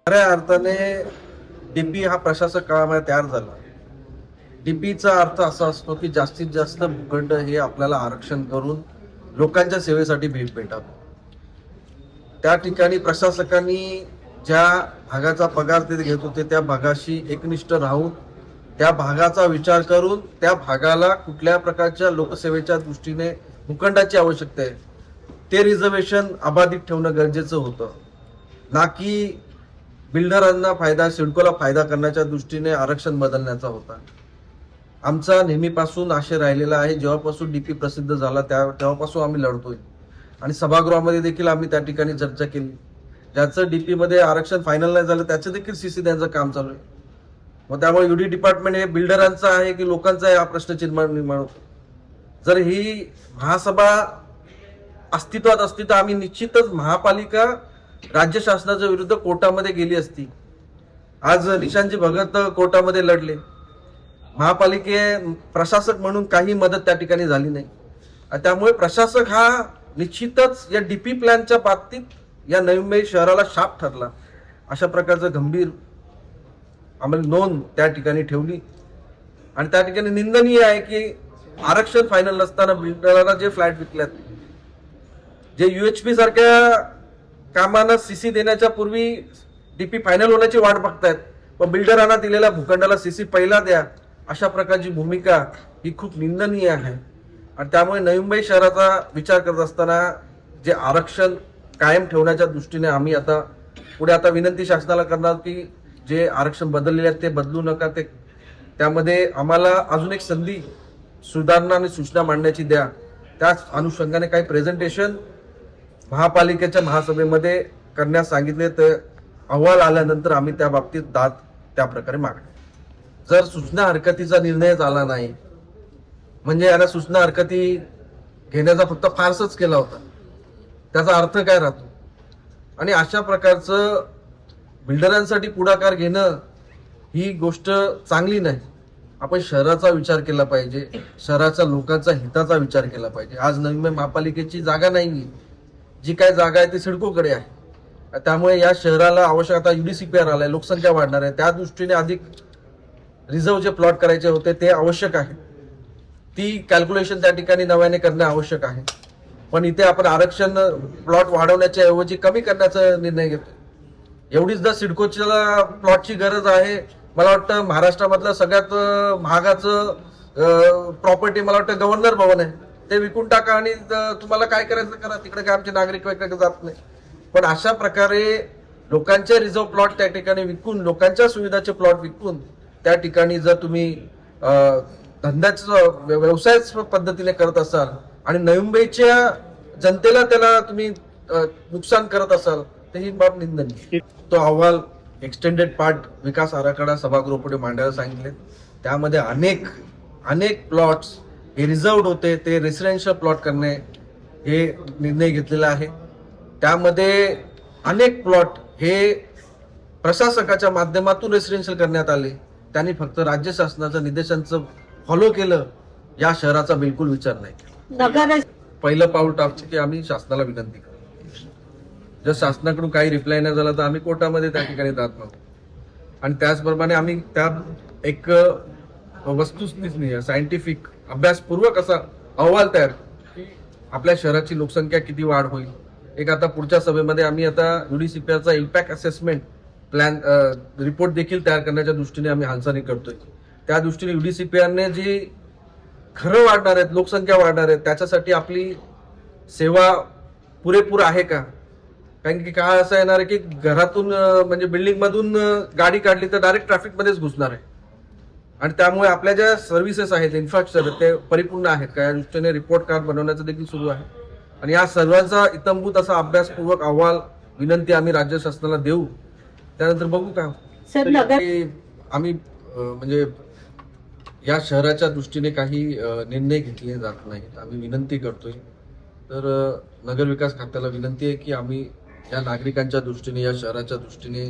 खऱ्या अर्थाने डीपी हा प्रशासक काळामध्ये तयार झाला. डीपीचा अर्थ असा असतो की जास्तीत जास्त भूखंड हे आपल्याला आरक्षण करून लोकांच्या सेवेसाठी भेटावं. त्या ठिकाणी प्रशासकांनी ज्या भागाचा पगार ते घेत होते त्या भागाशी एकनिष्ठ राहून त्या भागाचा विचार करून त्या भागाला कुठल्या प्रकारच्या लोकसेवेच्या दृष्टीने भूखंडाची आवश्यकता आहे ते रिझर्वेशन अबाधित ठेवणं गरजेचं होतं, ना की बिल्डरांना फायदा, सिडकोला फायदा करण्याच्या दृष्टीने आरक्षण बदलण्याचा होता. आमचा नेहमीपासून आशय राहिलेला आहे. जेव्हापासून डीपी प्रसिद्ध झाला तेव्हापासून आम्ही लढतोय आणि सभागृहामध्ये देखील आम्ही त्या ठिकाणी चर्चा केली. ज्याचं डीपी मध्ये आरक्षण फायनल नाही झालं त्याचं देखील सीसी द्यायचं काम चालू आहे. मग त्यामुळे युडी डिपार्टमेंट हे बिल्डरांचं आहे की लोकांचा आहे हा प्रश्न निर्माण होतो. जर ही महासभा अस्तित्वात असती तर आम्ही निश्चितच महापालिका राज्य शासनाच्या विरुद्ध कोर्टामध्ये गेली असती. आज निशांतजी भगत कोर्टामध्ये लढले. महापालिके प्रशासक म्हणून काही मदत त्या ठिकाणी झाली नाही. त्यामुळे प्रशासक हा निश्चितच या डीपी प्लॅनच्या बाबतीत या नवी मुंबई शहराला शाप ठरला. अशा प्रकारचं गंभीर आम्हाला नोंद त्या ठिकाणी ठेवली आणि त्या ठिकाणी निंदनीय आहे की आरक्षण फायनल नसताना बिल्डरांना जे फ्लॅट विकल्यात, जे UHP सारख्या कामांना सीसी देण्याच्या पूर्वी डीपी फायनल होण्याची वाट बघतायत, पण बिल्डरांना दिलेल्या भूखंडाला सीसी पहिला द्या अशा प्रकारची भूमिका ही खूप निंदनीय आहे. आणि त्यामुळे नवी मुंबई शहराचा विचार करत असताना जे आरक्षण कायम ठेवण्याच्या दृष्टीने आम्ही आता पुढे विनंती शासनाला करणार की जे आरक्षण बदललेले आहेत ते बदलू नका, ते त्यामध्ये आम्हाला अजून एक संधी सुधारणा आणि सूचना मांडण्याची द्या. त्याच अनुषंगाने काही प्रेझेंटेशन महापालिकेच्या महासभेमध्ये करण्यास सांगितले. तर अहवाल आल्यानंतर आम्ही त्या बाबतीत दाद त्या प्रकारे मागणे. जर सूचना हरकतीचा निर्णय झाला नाही म्हणजे याला सूचना हरकती घेण्याचा फक्त फारसच केला होता, त्याचा अर्थ काय राहतो. आणि अशा प्रकारचं बिल्डरांसाठी पुढाकार घेणं ही गोष्ट चांगली नाही. आपण शहराचा विचार केला पाहिजे, शहराच्या लोकांचा हिताचा विचार केला पाहिजे. आज नवी मुंबई महापालिकेची जागा नाही, जी काय जागा आहे ती सिडकोकडे आहे. त्यामुळे या शहराला आवश्यक आता UDCPR आलाय, लोकसंख्या वाढणार आहे, त्या दृष्टीने अधिक रिझर्व जे प्लॉट करायचे होते ते आवश्यक आहे. ती कॅल्क्युलेशन त्या ठिकाणी नव्याने करणं आवश्यक आहे. पण इथे आपण आरक्षण प्लॉट वाढवण्याच्या ऐवजी कमी करण्याचा निर्णय घेतो. एवढीच जर सिडकोच्या प्लॉटची गरज आहे, मला वाटतं महाराष्ट्रामधलं सगळ्यात महागाचं प्रॉपर्टी मला वाटतं गव्हर्नर भवन आहे, ते विकून टाका आणि तुम्हाला काय करायचं करा, तिकडे काय आमचे नागरिक वगैरे जात नाही. पण अशा प्रकारे लोकांचे रिझर्व प्लॉट त्या ठिकाणी विकून, लोकांच्या सुविधाचे प्लॉट विकून त्या ठिकाणी जर तुम्ही धंद्याचं व्यवसाय पद्धतीने करत असाल आणि नवी मुंबईच्या जनतेला त्याला तुम्ही नुकसान करत असाल तर ही बाब निंदनीय. तो अहवाल एक्सटेंडेड पार्ट विकास आराखडा सभागृहापुढे मांडायला सांगितले. त्यामध्ये अनेक प्लॉट्स हे रिझर्वड होते, ते रेसिडेन्शियल प्लॉट करणे हे निर्णय घेतलेला आहे. त्यामध्ये अनेक प्लॉट हे प्रशासकाच्या माध्यमातून रेसिडेन्शियल करण्यात आले. त्यांनी फक्त राज्य शासनाच्या निर्देशांचं फॉलो केलं, या शहराचा बिलकुल विचार नाही. पहिलं पाऊल टाकतो की आम्ही शासनाला विनंती करू. जर शासनाकडून काही रिप्लाय नाही झाला तर आम्ही कोर्टामध्ये त्या ठिकाणी जात नव्हतो. आणि त्याचप्रमाणे आम्ही त्यात एक वस्तुस्थिती सायंटिफिक अभ्यासपूर्वक असा अहवाल तयार की आपल्या शहराची लोकसंख्या किती वाढ होईल. एक आता पुढच्या सभेमध्ये आम्ही आता UDCPRचा इम्पॅक्ट असेसमेंट प्लॅन रिपोर्ट देखील तयार करण्याच्या दृष्टीने आम्ही हालचाली करतोय. त्या दृष्टीने UDCPRने जी घरं वाढणार आहेत, लोकसंख्या वाढणार आहेत, त्याच्यासाठी आपली सेवा पुरेपूर आहे का. कारण की काय असं येणार आहे की घरातून म्हणजे बिल्डिंग मधून गाडी काढली तर डायरेक्ट ट्रॅफिक मध्येच घुसणार आहे. आणि त्यामुळे आपल्या ज्या सर्व्हिसेस आहेत, इन्फ्रास्ट्रक्चर ते परिपूर्ण आहेत का या दृष्टीने रिपोर्ट कार्ड बनवण्याचं देखील सुरू आहे. आणि या सर्वांचा इत्थंभूत असा अभ्यासपूर्वक अहवाल विनंती आम्ही राज्य शासनाला देऊ. त्यानंतर बघू काय आम्ही म्हणजे या शहराच्या दृष्टीने काही निर्णय घेतले जात नाहीत. आम्ही विनंती करतोय. तर नगर विकास खात्याला विनंती आहे की आम्ही या नागरिकांच्या दृष्टीने, या शहराच्या दृष्टीने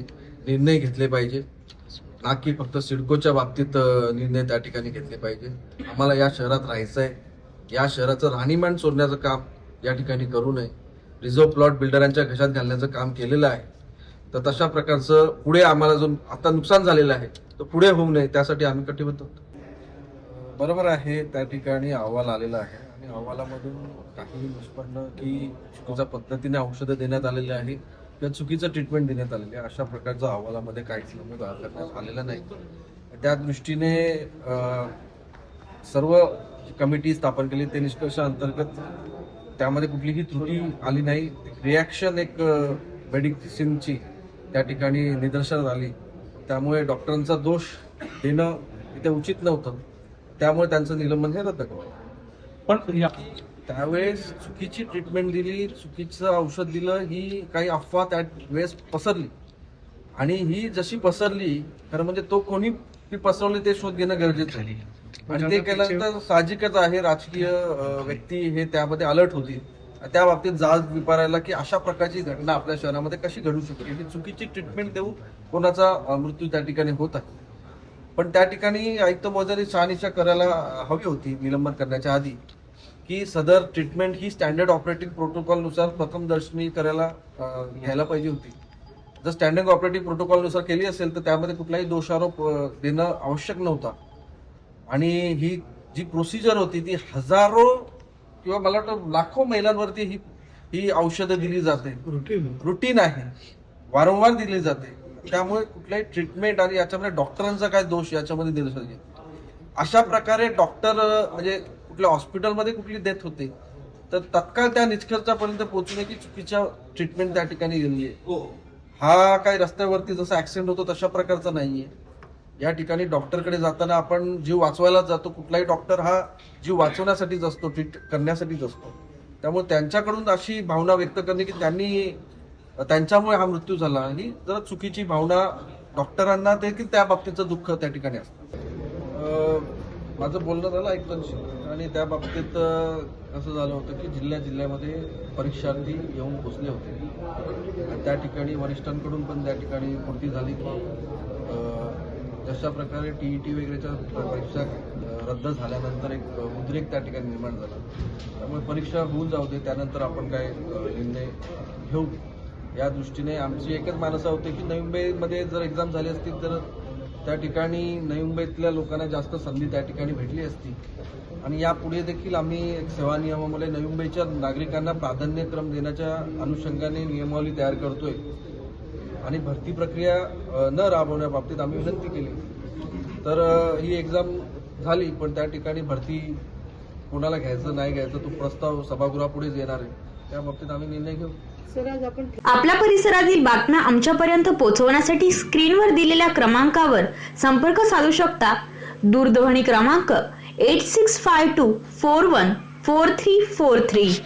निर्णय घेतले पाहिजे, ना की फक्त सिडकोच्या बाबतीत निर्णय त्या ठिकाणी घेतले पाहिजे. आम्हाला या शहरात राहायचं आहे, या शहराचं राहणीमान सोडण्याचं काम या ठिकाणी करू नये. रिझर्व्ह प्लॉट बिल्डरांच्या घशात घालण्याचं काम केलेलं आहे, तर तशा प्रकारचं पुढे आम्हाला जो आता नुकसान झालेलं आहे तर पुढे होऊ नये त्यासाठी आम्ही कटिबद्ध होतो. बरोबर आहे, त्या ठिकाणी अहवाल आलेला आहे आणि अहवालामधून काही निष्पन्न की चुकीच्या पद्धतीने औषधं देण्यात आलेली आहे किंवा चुकीचं ट्रीटमेंट देण्यात आलेली आहे, अशा प्रकारचं अहवालामध्ये काहीच नमूद करण्यात आलेलं नाही. त्या दृष्टीने सर्व कमिटी स्थापन केली, ते निष्कर्ष अंतर्गत त्यामध्ये कुठलीही त्रुटी आली नाही. रिॲक्शन एक मेडिसिनची त्या ठिकाणी निदर्शनास आली, त्यामुळे डॉक्टरांचा दोष देणं इथे उचित नव्हतं, त्यामुळे त्यांचं निलंबन हे रद्द केलं. पण त्यावेळेस चुकीची ट्रीटमेंट दिली, चुकीचं औषध दिलं, ही काही अफवा त्यावेळेस पसरली आणि ही जशी पसरली, खरं म्हणजे तो कोणी ती पसरवली ते शोध घेणं गरजेचं आहे आणि ते केल्यानंतर साहजिकच आहे राजकीय व्यक्ती हे त्यामध्ये अलर्ट होती. त्या बाबतीत जाच विचारायला की अशा प्रकारची घटना आपल्या शहरामध्ये कशी घडू शकते, ही चुकीची ट्रीटमेंट देऊ कोणाचा मृत्यू त्या ठिकाणी होत आहे. पण त्या ठिकाणी आयुक्त महोदयांनी शहानिशा करायला हवी होती निलंबन करण्याच्या आधी, की सदर ट्रीटमेंट ही स्टँडर्ड ऑपरेटिंग प्रोटोकॉलनुसार प्रथमदर्शनी करायला घ्यायला पाहिजे होती. जर स्टँडर्ड ऑपरेटिंग प्रोटोकॉलनुसार केली असेल तर त्यामध्ये कुठलाही दोषारोप देणं आवश्यक नव्हता. आणि ही जी प्रोसिजर होती ती हजारो किंवा मला वाटतं लाखो महिलांवरती ही औषधं दिली जाते, रुटीन आहे, वारंवार दिली जाते. त्यामुळे कुठल्याही ट्रीटमेंट आणि याच्यामध्ये डॉक्टरांचा काय दोष याच्यामध्ये दिलं येईल. अशा प्रकारे डॉक्टर म्हणजे कुठल्या हॉस्पिटलमध्ये कुठली डेथ होते तर तत्काळ त्या निष्कर्षापर्यंत पोहोचण्याची चुकीच्या ट्रीटमेंट त्या ठिकाणी गेली आहे. हा काही रस्त्यावरती जसा ऍक्सिडेंट होतो तशा प्रकारचा नाहीये. या ठिकाणी डॉक्टरकडे जाताना आपण जीव वाचवायला जातो, कुठलाही डॉक्टर हा जीव वाचवण्यासाठीच असतो, ट्रीट करण्यासाठीच असतो. त्यामुळे त्यांच्याकडून अशी भावना व्यक्त करणे की त्यांच्यामुळे हा मृत्यू झाला, ही जरा चुकीची भावना डॉक्टरांना देखील त्या बाबतीचं दुःख त्या ठिकाणी असतं. माझं बोलणं झालं आयुक्तांशी आणि त्या बाबतीत असं झालं होतं की जिल्ह्यामध्ये परीक्षार्थी येऊन पोचले होते आणि त्या ठिकाणी वरिष्ठांकडून पण त्या ठिकाणी पूर्ती झाली की जशा प्रकारे TET वगैरेच्या परीक्षा रद्द झाल्यानंतर एक उद्रेक त्या ठिकाणी निर्माण झाला. त्यामुळे परीक्षा होऊन जाऊ दे, त्यानंतर आपण काय निर्णय घेऊ. या दृष्टीने आमची एकच मानसा होती की नवी मुंबईमध्ये जर एक्झाम झाली असती तर त्या ठिकाणी नवी मुंबईतल्या लोकांना जास्त संधी त्या ठिकाणी भेटली असती आणि यापुढे देखील आम्ही एक सेवा नियमामुळे नवी मुंबईच्या नागरिकांना प्राधान्यक्रम देण्याच्या अनुषंगाने नियमावली तयार करतोय आणि भरती प्रक्रिया न राबवण्याबाबतीत आम्ही विनंती केली. तर ही एक्झाम झाली, पण त्या ठिकाणी भरती कोणाला घ्यायचं नाही घ्यायचं तो प्रस्ताव सभागृहापुढेच येणार आहे, त्या बाबतीत आम्ही निर्णय घेऊ. आपल्या परिसरातील बातम्या आमच्यापर्यंत पोहोचवण्यासाठी स्क्रीनवर दिलेल्या क्रमांकावर संपर्क साधू शकता. दूरध्वनी क्रमांक 8652414343.